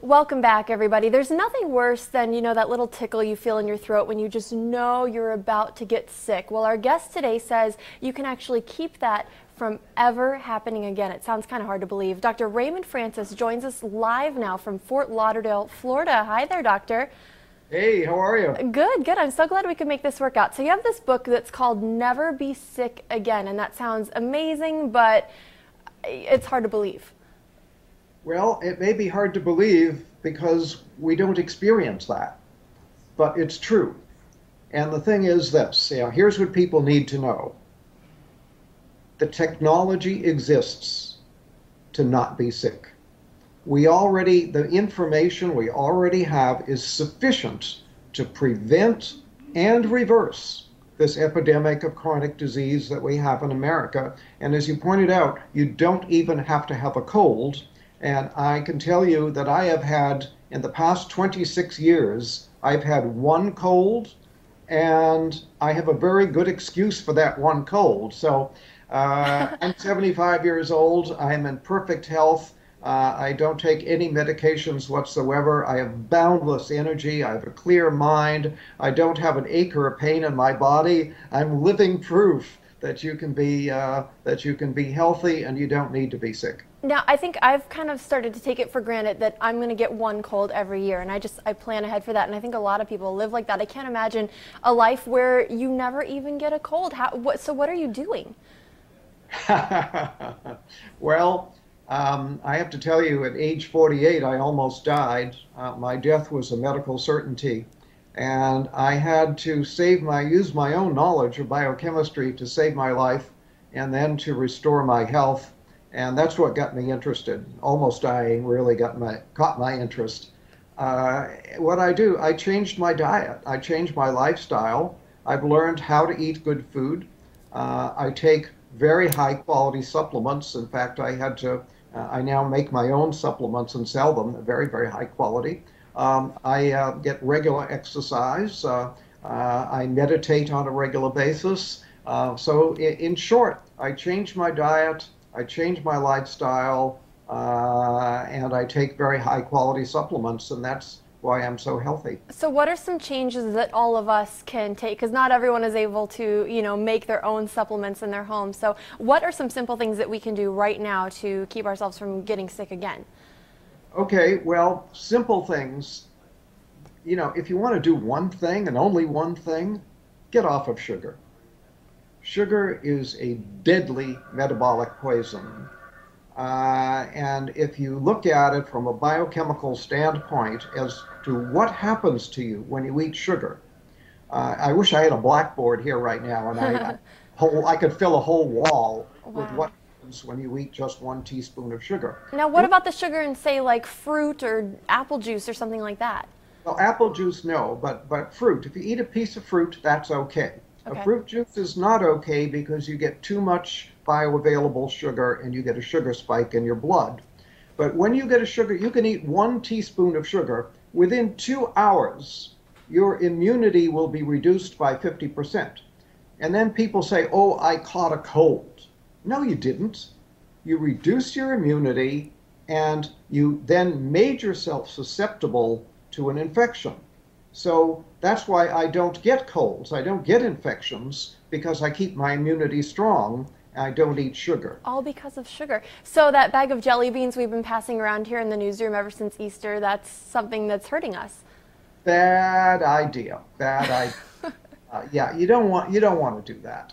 Welcome back, everybody. There's nothing worse than, that little tickle you feel in your throat when you just know you're about to get sick. Well, our guest today says you can actually keep that from ever happening again. It sounds kind of hard to believe. Dr. Raymond Francis joins us live now from Fort Lauderdale, Florida. Hi there, doctor. Hey, how are you? Good, good. I'm so glad we could make this work out. So you have this book that's called Never Be Sick Again, and that sounds amazing, but it's hard to believe. Well, it may be hard to believe because we don't experience that, but it's true. And the thing is this, here's what people need to know. The technology exists to not be sick. The information we already have is sufficient to prevent and reverse this epidemic of chronic disease that we have in America. And as you pointed out, you don't even have to have a cold. And I can tell you that I have had, in the past 26 years, I've had one cold, and I have a very good excuse for that one cold. So I'm 75 years old. I'm in perfect health. I don't take any medications whatsoever. I have boundless energy. I have a clear mind. I don't have an ache or a pain in my body. I'm living proof that you can be healthy and you don't need to be sick. Now, I think I've kind of started to take it for granted that I'm going to get one cold every year, and I plan ahead for that, and I think a lot of people live like that. I can't imagine a life where you never even get a cold. So what are you doing? Well, I have to tell you, at age 48, I almost died. My death was a medical certainty, and I had to use my own knowledge of biochemistry to save my life and then to restore my health. And that's what got me interested. Almost dying really caught my interest. What I do, I changed my diet. I changed my lifestyle. I've learned how to eat good food. I take very high quality supplements. In fact, I now make my own supplements and sell them, very, very high quality. I get regular exercise. I meditate on a regular basis. So in short, I changed my diet. I change my lifestyle, and I take very high quality supplements, and that's why I'm so healthy. So what are some changes that all of us can take? Because not everyone is able to, make their own supplements in their home. So what are some simple things that we can do right now to keep ourselves from getting sick again? Okay, well, simple things. If you want to do one thing and only one thing, get off of sugar. Sugar is a deadly metabolic poison. And if you look at it from a biochemical standpoint as to what happens to you when you eat sugar, I wish I had a blackboard here right now and I could fill a whole wall with what happens when you eat just 1 teaspoon of sugar. Now, what about the sugar in, say, like fruit or apple juice or something like that? Well, apple juice, no, but fruit. If you eat a piece of fruit, that's okay. Okay. A fruit juice is not okay because you get too much bioavailable sugar and you get a sugar spike in your blood. But when you get a sugar, you can eat 1 teaspoon of sugar. Within 2 hours, your immunity will be reduced by 50%. And then people say, oh, I caught a cold. No, you didn't. You reduce your immunity and you then made yourself susceptible to an infection. So that's why I don't get colds. I don't get infections because I keep my immunity strong. I don't eat sugar. All because of sugar. So that bag of jelly beans we've been passing around here in the newsroom ever since Easter, that's something that's hurting us. Bad idea. Bad idea. Yeah, you don't want to do that.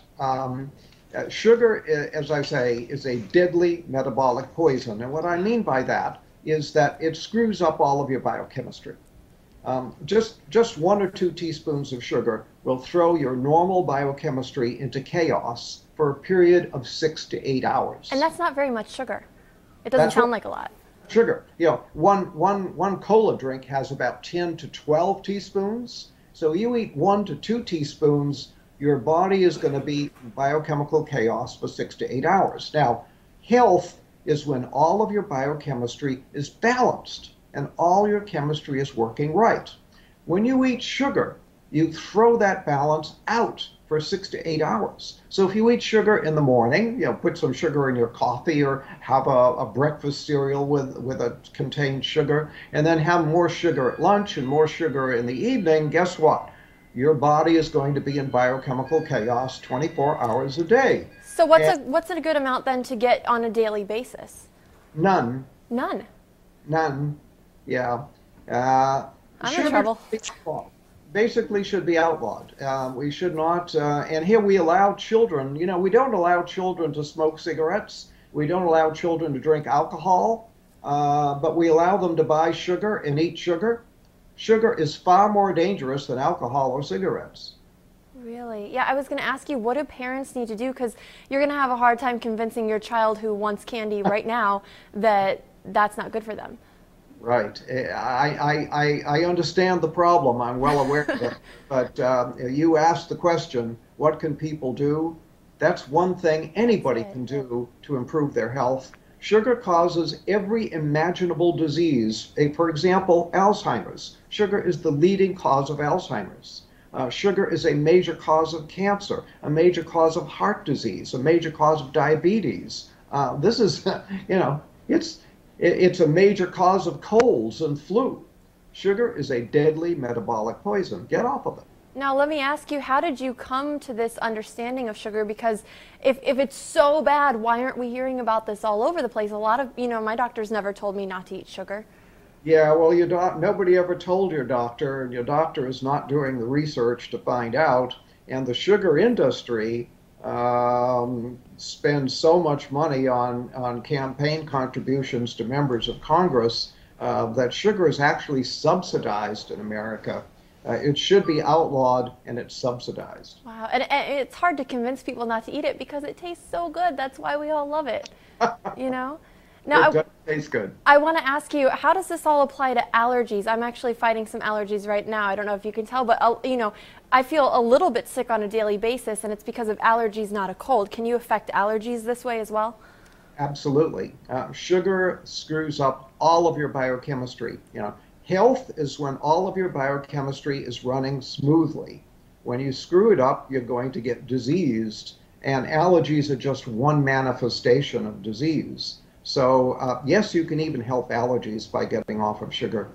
Sugar, as I say, is a deadly metabolic poison. And what I mean by that is that it screws up all of your biochemistry. Just 1 or 2 teaspoons of sugar will throw your normal biochemistry into chaos for a period of 6 to 8 hours. And that's not very much sugar. It doesn't sound like a lot. Sugar. One cola drink has about 10 to 12 teaspoons. So you eat 1 to 2 teaspoons, your body is going to be in biochemical chaos for 6 to 8 hours. Now, health is when all of your biochemistry is balanced and all your chemistry is working right. When you eat sugar, you throw that balance out for 6 to 8 hours. So if you eat sugar in the morning, put some sugar in your coffee or have a breakfast cereal with a contained sugar, and then have more sugar at lunch and more sugar in the evening, guess what? Your body is going to be in biochemical chaos 24 hours a day. So what's a good amount then to get on a daily basis? None. None. None. Yeah. I'm in trouble. Basically should be outlawed. We should not, and here we allow children, we don't allow children to smoke cigarettes. We don't allow children to drink alcohol, but we allow them to buy sugar and eat sugar. Sugar is far more dangerous than alcohol or cigarettes. Really? Yeah, I was going to ask you, what do parents need to do? Because you're going to have a hard time convincing your child who wants candy right now that that's not good for them. Right. I understand the problem. I'm well aware of it. But you asked the question, what can people do? That's one thing anybody can do to improve their health. Sugar causes every imaginable disease. For example, Alzheimer's. Sugar is the leading cause of Alzheimer's. Sugar is a major cause of cancer, a major cause of heart disease, a major cause of diabetes. This is, it's a major cause of colds and flu. Sugar is a deadly metabolic poison. Get off of it. Now, let me ask you, how did you come to this understanding of sugar? Because if it's so bad, why aren't we hearing about this all over the place? A lot of, my doctors never told me not to eat sugar. Yeah, well, nobody ever told your doctor, and your doctor is not doing the research to find out. And the sugar industry spends so much money on campaign contributions to members of Congress that sugar is actually subsidized in America. It should be outlawed, and it's subsidized. Wow, and it's hard to convince people not to eat it because it tastes so good. That's why we all love it, Now, it does taste good. I want to ask you, how does this all apply to allergies? I'm actually fighting some allergies right now. I don't know if you can tell, but I feel a little bit sick on a daily basis, and it's because of allergies, not a cold. Can you affect allergies this way as well? Absolutely. Sugar screws up all of your biochemistry. Health is when all of your biochemistry is running smoothly. When you screw it up, you're going to get diseased, and allergies are just one manifestation of disease. So yes, you can even help allergies by getting off of sugar.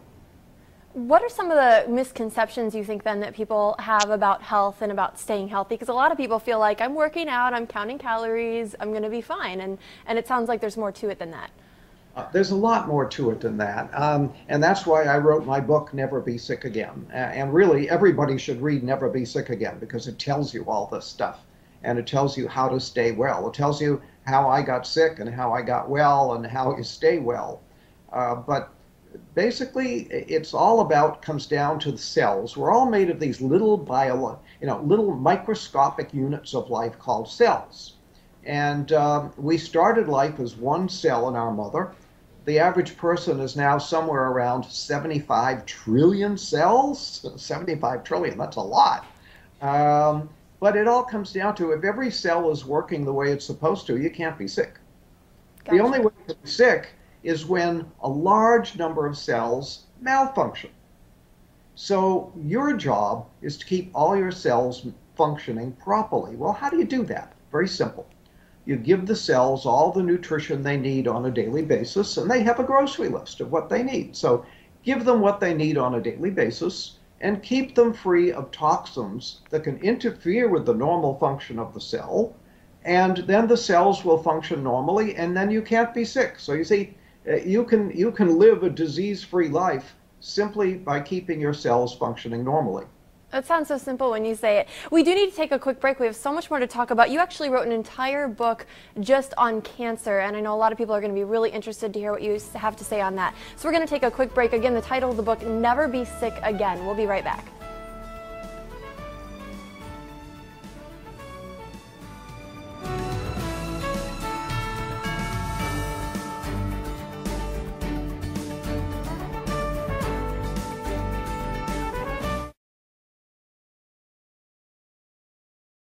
What are some of the misconceptions you think then that people have about health and about staying healthy? Because a lot of people feel like I'm working out, I'm counting calories, I'm going to be fine. And it sounds like there's more to it than that. There's a lot more to it than that. And that's why I wrote my book, Never Be Sick Again. And really, everybody should read Never Be Sick Again because it tells you all this stuff. And it tells you how to stay well. It tells you how I got sick and how I got well and how you stay well. But basically, it's all comes down to the cells. We're all made of these little little microscopic units of life called cells. And we started life as one cell in our mother. The average person is now somewhere around 75 trillion cells. 75 trillion, that's a lot. But it all comes down to if every cell is working the way it's supposed to, you can't be sick. Gotcha. The only way to be sick is when a large number of cells malfunction. So your job is to keep all your cells functioning properly. Well, how do you do that? Very simple. You give the cells all the nutrition they need on a daily basis, and they have a grocery list of what they need. So give them what they need on a daily basis, and keep them free of toxins that can interfere with the normal function of the cell, and then the cells will function normally, and then you can't be sick. So you see, you can live a disease-free life simply by keeping your cells functioning normally. It sounds so simple when you say it. We do need to take a quick break. We have so much more to talk about. You actually wrote an entire book just on cancer, and I know a lot of people are going to be really interested to hear what you have to say on that. So we're going to take a quick break. Again, the title of the book, Never Be Sick Again. We'll be right back.